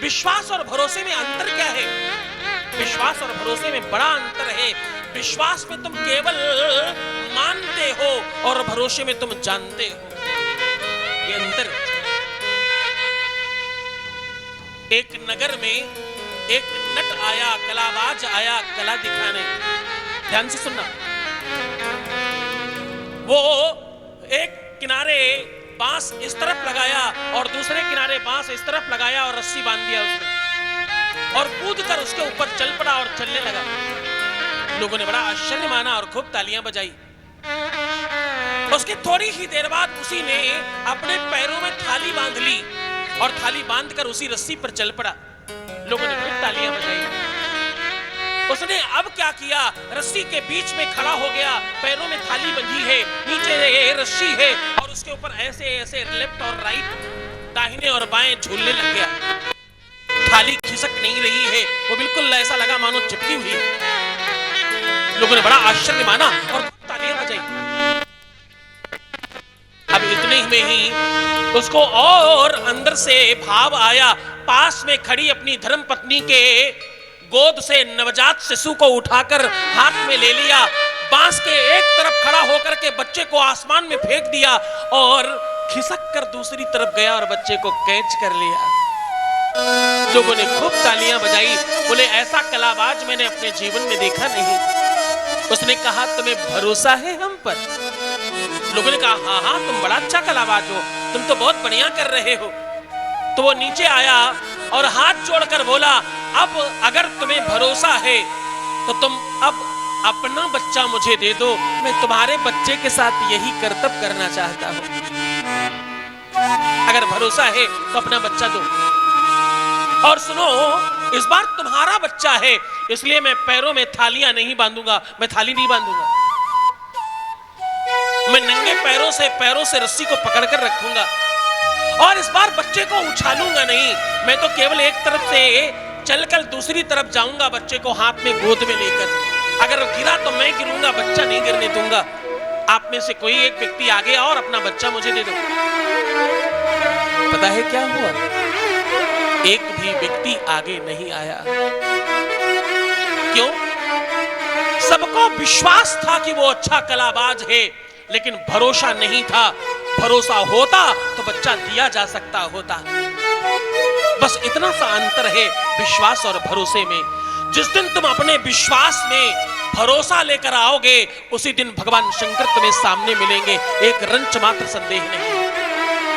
विश्वास और भरोसे में अंतर क्या है? विश्वास और भरोसे में बड़ा अंतर है। विश्वास में तुम केवल मानते हो और भरोसे में तुम जानते हो, ये अंतर है। एक नगर में एक नट आया, कलाबाज आया कला दिखाने। ध्यान से सुनना। वो एक किनारे बांस इस तरफ लगाया और दूसरे किनारे बांस इस तरफ लगाया और रस्सी बांध दिया उसने और कूद कर उसके ऊपर चल पड़ा और चलने लगा। लोगों ने बड़ा आश्चर्य माना और खूब तालियां बजाई। उसके थोड़ी ही देर बाद उसी ने अपने पैरों में थाली बांध ली और थाली बांधकर उसी रस्सी पर चल पड़ा। लोगों ने खूब तालियां बजाई। उसने अब क्या किया, रस्सी के बीच में खड़ा हो गया, पैरों में थाली बंधी है, नीचे रस्सी है और उसके ऊपर ऐसे ऐसे लेफ्ट और राइट, दाहिने और बाएं झूलने लग गया। थाली खिसक नहीं रही है, वो बिल्कुल ऐसा लगा मानो चिपकी हुई है। लोगों ने बड़ा आश्चर्य माना और तालियां बजाई। अब इतने में ही उसको और अंदर से भाव आया। पास में खड़ी अपनी धर्म पत्नी के गोद से नवजात शिशु को उठाकर हाथ में ले लिया, बांस के एक तरफ खड़ा होकर के बच्चे को आसमान में फेंक दिया और खिसक कर दूसरी तरफ गया और बच्चे को कैच कर लिया। लोगों ने खूब तालियां बजाई। बोले ऐसा कलाबाज मैंने अपने जीवन में देखा नहीं। उसने कहा तुम्हें भरोसा है हम पर? लोगों ने कहा हाँ हाँ तुम बड़ा अच्छा कलाबाज हो, तुम तो बहुत बढ़िया कर रहे हो। तो वो नीचे आया और हाथ जोड़कर बोला अब अगर तुम्हें भरोसा है तो तुम अब अपना बच्चा मुझे दे दो, मैं तुम्हारे बच्चे के साथ यही करतब करना चाहता हूं। अगर भरोसा है तो अपना बच्चा दो। और सुनो, इस बार तुम्हारा बच्चा है इसलिए मैं पैरों में थालियां नहीं बांधूंगा, मैं थाली नहीं बांधूंगा, मैं नंगे पैरों से रस्सी को पकड़कर रखूंगा और इस बार बच्चे को उछालूंगा नहीं, मैं तो केवल एक तरफ से चलकर दूसरी तरफ जाऊंगा बच्चे को हाथ में गोद में लेकर। अगर गिरा तो मैं गिरूंगा, बच्चा नहीं गिरने दूंगा। आप में से कोई एक व्यक्ति आगे और अपना बच्चा मुझे दे दो। पता है क्या हुआ? एक भी व्यक्ति आगे नहीं आया। क्यों? सबको विश्वास था कि वो अच्छा कलाबाज है, लेकिन भरोसा नहीं था। भरोसा होता तो बच्चा दिया जा सकता होता। बस इतना सा अंतर है विश्वास और भरोसे में। जिस दिन तुम अपने विश्वास में भरोसा लेकर आओगे उसी दिन भगवान शंकर तुम्हें सामने मिलेंगे, एक रंच मात्र संदेह नहीं।